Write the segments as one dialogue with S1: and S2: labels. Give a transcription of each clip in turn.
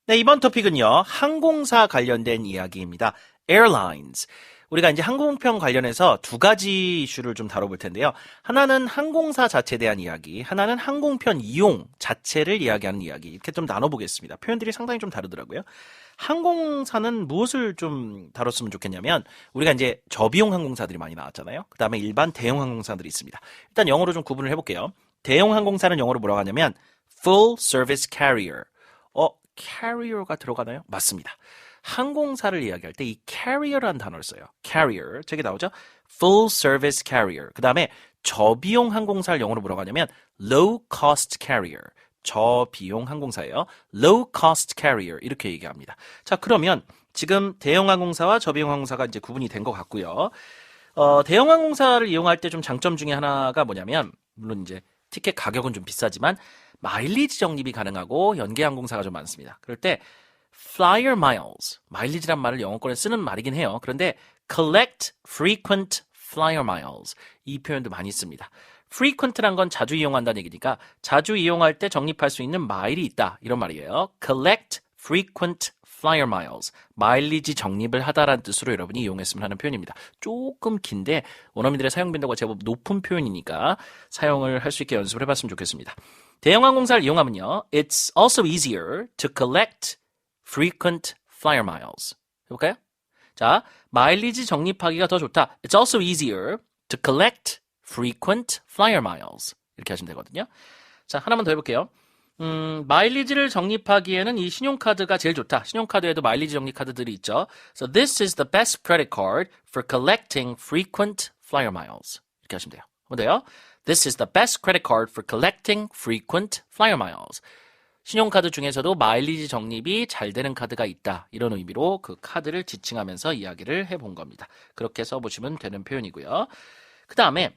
S1: 네, 이번 토픽은요, 항공사 관련된 이야기입니다. Airlines. 우리가 이제 항공편 관련해서 두 가지 이슈를 좀 다뤄볼 텐데요. 하나는 항공사 자체에 대한 이야기, 하나는 항공편 이용 자체를 이야기하는 이야기. 이렇게 좀 나눠보겠습니다. 표현들이 상당히 좀 다르더라고요. 항공사는 무엇을 좀 다뤘으면 좋겠냐면, 우리가 이제 저비용 항공사들이 많이 나왔잖아요. 그 다음에 일반 대형 항공사들이 있습니다. 일단 영어로 좀 구분을 해볼게요. 대형 항공사는 영어로 뭐라고 하냐면, Full Service Carrier. carrier가 들어가나요? 맞습니다. 항공사를 이야기할 때 이 carrier라는 단어를 써요. carrier. 저기 나오죠? full service carrier. 그 다음에 저비용 항공사를 영어로 뭐라고 하냐면 low cost carrier. 저비용 항공사예요. low cost carrier. 이렇게 얘기합니다. 자, 그러면 지금 대형 항공사와 저비용 항공사가 이제 구분이 된 것 같고요. 대형 항공사를 이용할 때 좀 장점 중에 하나가 뭐냐면, 물론 이제 티켓 가격은 좀 비싸지만 마일리지 적립이 가능하고 연계 항공사가 좀 많습니다. 그럴 때 flyer miles, 마일리지란 말을 영어권에 쓰는 말이긴 해요. 그런데 collect frequent flyer miles, 이 표현도 많이 씁니다. frequent란 건 자주 이용한다는 얘기니까 자주 이용할 때 적립할 수 있는 마일이 있다, 이런 말이에요. collect frequent flyer miles, 마일리지 적립을 하다라는 뜻으로 여러분이 이용했으면 하는 표현입니다. 조금 긴데 원어민들의 사용 빈도가 제법 높은 표현이니까 사용을 할 수 있게 연습을 해봤으면 좋겠습니다. 대형 항공사를 이용하면요, it's also easier to collect frequent flyer miles. 해볼까요? 자, 마일리지 적립하기가 더 좋다. It's also easier to collect frequent flyer miles. 이렇게 하시면 되거든요. 자, 하나만 더 해볼게요. 마일리지를 적립하기에는 이 신용카드가 제일 좋다. 신용카드에도 마일리지 적립 카드들이 있죠. So this is the best credit card for collecting frequent flyer miles. 이렇게 하시면 돼요. 한번 더요. This is the best credit card for collecting frequent flyer miles. 신용카드 중에서도 마일리지 적립이 잘 되는 카드가 있다, 이런 의미로 그 카드를 지칭하면서 이야기를 해본 겁니다. 그렇게 써보시면 되는 표현이고요. 그 다음에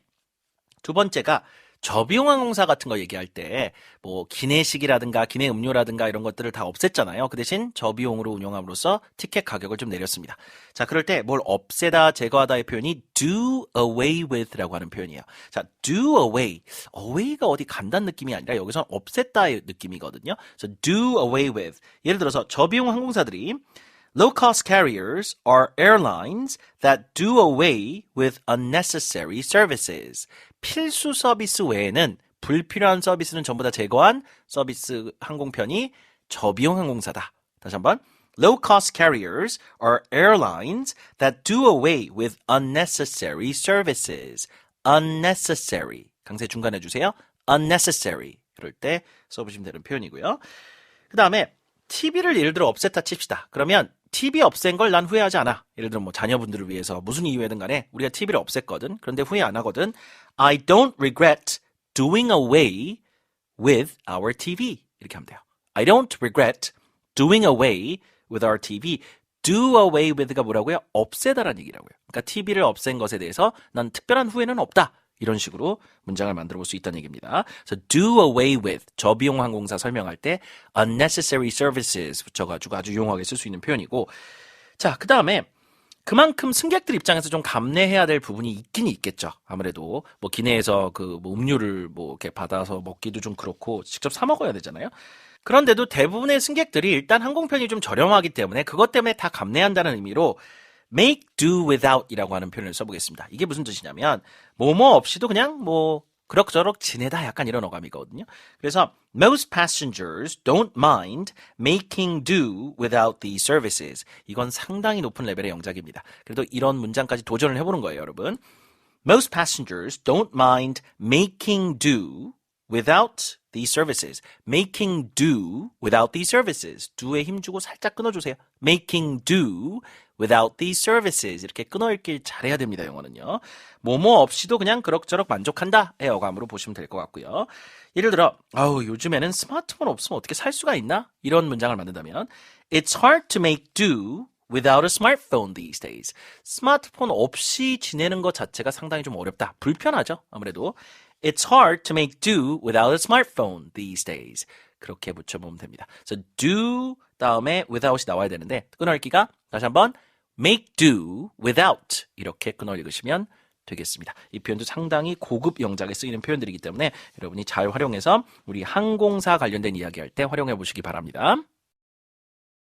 S1: 두 번째가 저비용 항공사 같은 거 얘기할 때 뭐 기내식이라든가 기내 음료라든가 이런 것들을 다 없앴잖아요. 그 대신 저비용으로 운영함으로써 티켓 가격을 좀 내렸습니다. 자, 그럴 때 뭘 없애다, 제거하다의 표현이 do away with라고 하는 표현이에요. 자, do away. away가 어디 간다는 느낌이 아니라 여기서는 없앴다의 느낌이거든요. 그래서 do away with. 예를 들어서 저비용 항공사들이 Low-cost carriers are airlines that do away with unnecessary services. 필수 서비스 외에는 불필요한 서비스는 전부 다 제거한 서비스 항공편이 저비용 항공사다. 다시 한번. Low-cost carriers are airlines that do away with unnecessary services. unnecessary. 강세 중간에 주세요. unnecessary. 그럴 때 써보시면 되는 표현이고요. 그 다음에 TV를 예를 들어 없앴다 칩시다. 그러면 TV 없앤 걸 난 후회하지 않아. 예를 들어 뭐 자녀분들을 위해서 무슨 이유에든 간에 우리가 TV를 없앴거든. 그런데 후회 안 하거든. I don't regret doing away with our TV. 이렇게 하면 돼요. I don't regret doing away with our TV. do away with가 뭐라고요? 없애다라는 얘기라고요. 그러니까 TV를 없앤 것에 대해서 난 특별한 후회는 없다. 이런 식으로 문장을 만들어 볼 수 있다는 얘기입니다. 그래서 do away with, 저비용 항공사 설명할 때 unnecessary services 붙여가지고 아주 유용하게 쓸 수 있는 표현이고, 자, 그 다음에 그만큼 승객들 입장에서 좀 감내해야 될 부분이 있긴 있겠죠. 아무래도 뭐 기내에서 그 뭐 음료를 뭐 이렇게 받아서 먹기도 좀 그렇고 직접 사 먹어야 되잖아요. 그런데도 대부분의 승객들이 일단 항공편이 좀 저렴하기 때문에 그것 때문에 다 감내한다는 의미로 make do without 이라고 하는 표현을 써보겠습니다. 이게 무슨 뜻이냐면 뭐뭐 없이도 그냥 뭐 그럭저럭 지내다, 약간 이런 어감이거든요. 그래서 most passengers don't mind making do without these services. 이건 상당히 높은 레벨의 영작입니다. 그래도 이런 문장까지 도전을 해보는 거예요, 여러분. Most passengers don't mind making do without these services. making do without these services. do에 힘주고 살짝 끊어주세요. making do without these services. 이렇게 끊어 읽길 잘해야 됩니다, 영어는요. 뭐뭐 없이도 그냥 그럭저럭 만족한다의 어감으로 보시면 될 것 같고요. 예를 들어 요즘에는 스마트폰 없으면 어떻게 살 수가 있나? 이런 문장을 만든다면 It's hard to make do without a smartphone these days. 스마트폰 없이 지내는 것 자체가 상당히 좀 어렵다. 불편하죠, 아무래도. It's hard to make do without a smartphone these days. 그렇게 붙여보면 됩니다. 그래서 do 다음에 without이 나와야 되는데 끊어읽기가 다시 한번 make do without 이렇게 끊어 읽으시면 되겠습니다. 이 표현도 상당히 고급 영작에 쓰이는 표현들이기 때문에 여러분이 잘 활용해서 우리 항공사 관련된 이야기할 때 활용해 보시기 바랍니다.